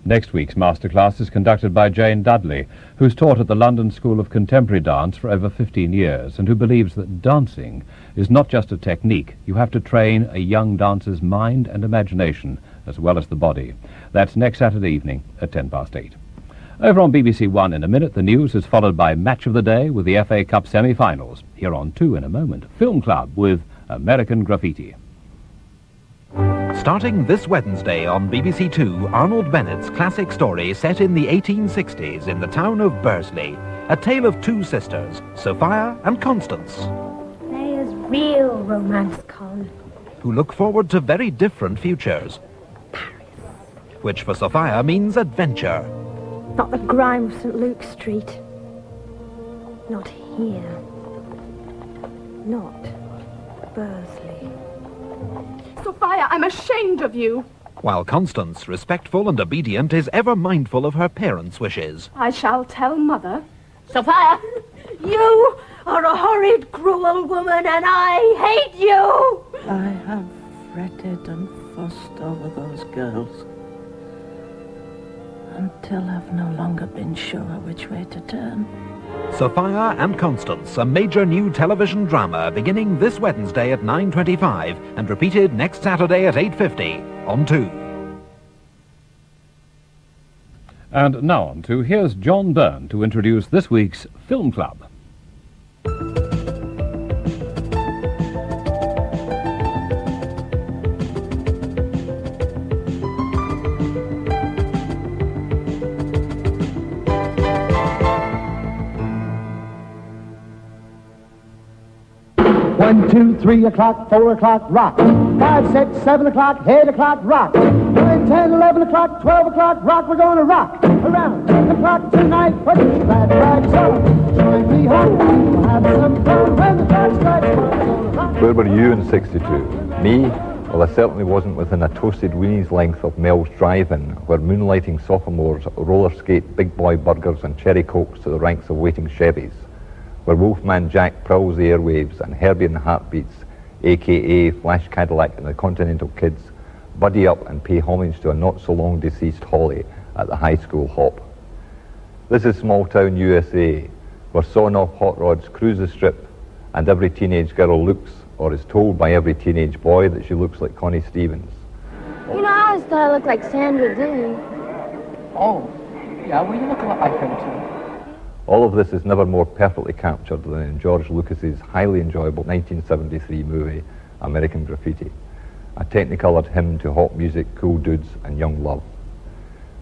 Next week's masterclass is conducted by Jane Dudley, who's taught at the London School of Contemporary Dance for over 15 years and who believes that dancing is not just a technique. You have to train a young dancer's mind and imagination as well as the body. That's next Saturday evening at 8:10. Over on BBC1 in a minute, the news is followed by Match of the Day with the FA Cup semi-finals. Here on 2 in a moment, Film Club with American Graffiti. Starting this Wednesday on BBC2, Arnold Bennett's classic story set in the 1860s in the town of Bursley. A tale of two sisters, Sophia and Constance. There's real romance, Con. Who look forward to very different futures. Paris. Which for Sophia means adventure. Not the grime of St. Luke's Street. Not here. Not Bursley. Sophia, I'm ashamed of you. While Constance, respectful and obedient, is ever mindful of her parents' wishes. I shall tell Mother. Sophia, you are a horrid, cruel woman, and I hate you! I have fretted and fussed over those girls until I've no longer been sure which way to turn. Sophia and Constance, a major new television drama beginning this Wednesday at 9:25 and repeated next Saturday at 8:50 on 2. And now on to, here's John Byrne to introduce this week's Film Club. One, 2, 3 o'clock, 4 o'clock, rock. 5, 6, 7 o'clock, 8 o'clock, rock. 9, 10, 11 o'clock, 12 o'clock, rock. We're gonna rock around the clock tonight. Put your glad rags on, join me home. We'll have some fun when the clock strikes 1. We're gonna rock. Where were you in '62? Me? Well, I certainly wasn't within a toasted weenie's length of Mel's Drive-In, where moonlighting sophomores roller skate big boy burgers and cherry cokes to the ranks of waiting Chevys, where Wolfman Jack prowls the airwaves and Herbie and the Heartbeats, a.k.a. Flash Cadillac and the Continental Kids, buddy up and pay homage to a not-so-long deceased Holly at the high school hop. This is small-town USA, where sawn-off hot rods cruise the strip and every teenage girl looks, or is told by every teenage boy, that she looks like Connie Stevens. You know, I always thought I looked like Sandra Dillon. Oh, yeah, well, you look a lot like her, too. All of this is never more perfectly captured than in George Lucas's highly enjoyable 1973 movie, American Graffiti, a technicolored hymn to hot music, cool dudes, and young love.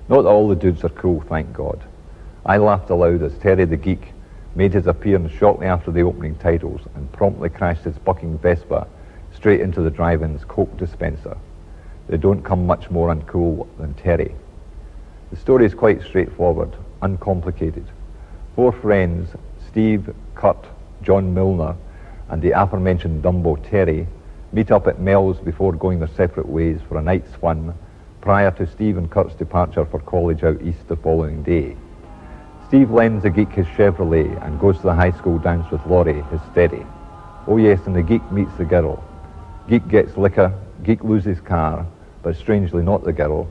Not that all the dudes are cool, thank God. I laughed aloud as Terry the Geek made his appearance shortly after the opening titles and promptly crashed his bucking Vespa straight into the drive-in's Coke dispenser. They don't come much more uncool than Terry. The story is quite straightforward, uncomplicated. 4 friends, Steve, Kurt, John Milner, and the aforementioned Dumbo Terry, meet up at Mel's before going their separate ways for a night's fun prior to Steve and Kurt's departure for college out east the following day. Steve lends the Geek his Chevrolet and goes to the high school dance with Laurie, his steady. Oh yes, and the Geek meets the girl. Geek gets liquor, Geek loses car, but strangely not the girl.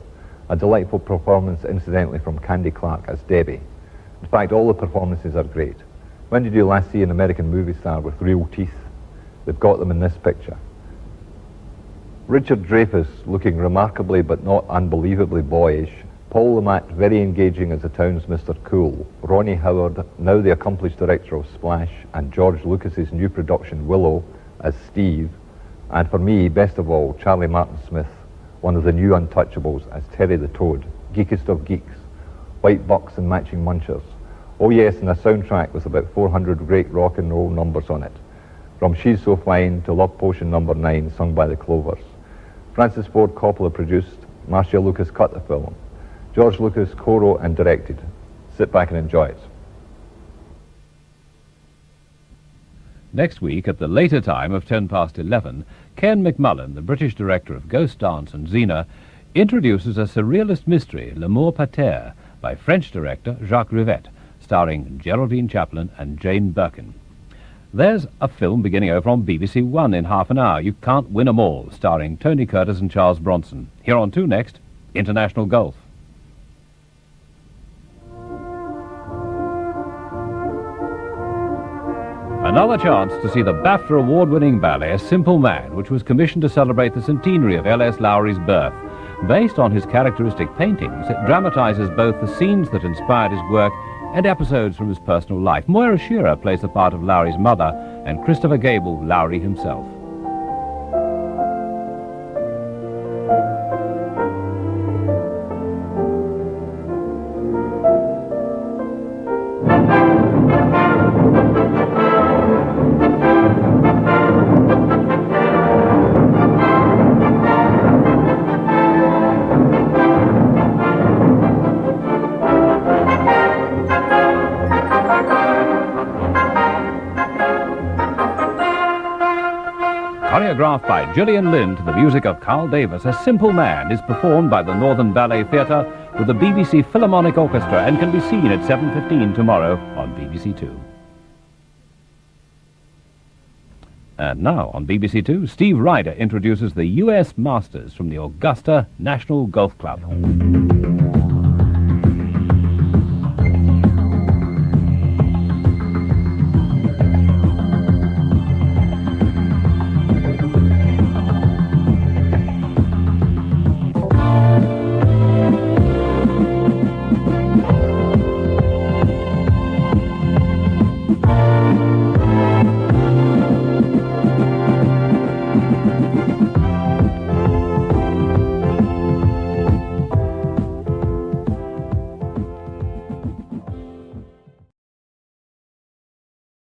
A delightful performance incidentally from Candy Clark as Debbie. In fact, all the performances are great. When did you last see an American movie star with real teeth? They've got them in this picture. Richard Dreyfuss looking remarkably but not unbelievably boyish, Paul Le Mat very engaging as the town's Mr. Cool, Ronnie Howard, now the accomplished director of Splash, and George Lucas's new production Willow as Steve, and for me, best of all, Charlie Martin Smith, one of the new untouchables as Terry the Toad, geekest of geeks, white bucks and matching munchers. Oh yes, and a soundtrack with about 400 great rock and roll numbers on it, from She's So Fine to Love Potion No. 9, sung by the Clovers. Francis Ford Coppola produced, Marcia Lucas cut the film. George Lucas co-wrote and directed. Sit back and enjoy it. Next week, at the later time of 11:10, Ken McMullen, the British director of Ghost Dance and Xena, introduces a surrealist mystery, L'amour pater, by French director Jacques Rivette, starring Geraldine Chaplin and Jane Birkin. There's a film beginning over on BBC1 in half an hour, You Can't Win 'Em All, starring Tony Curtis and Charles Bronson. Here on 2 next, International Golf. Another chance to see the BAFTA award-winning ballet, A Simple Man, which was commissioned to celebrate the centenary of L.S. Lowry's birth. Based on his characteristic paintings, it dramatizes both the scenes that inspired his work and episodes from his personal life. Moira Shearer plays the part of Lowry's mother, and Christopher Gable, Lowry himself. Choreographed by Gillian Lynn to the music of Carl Davis, A Simple Man is performed by the Northern Ballet Theatre with the BBC Philharmonic Orchestra and can be seen at 7:15 tomorrow on BBC2. And now on BBC2, Steve Ryder introduces the US Masters from the Augusta National Golf Club.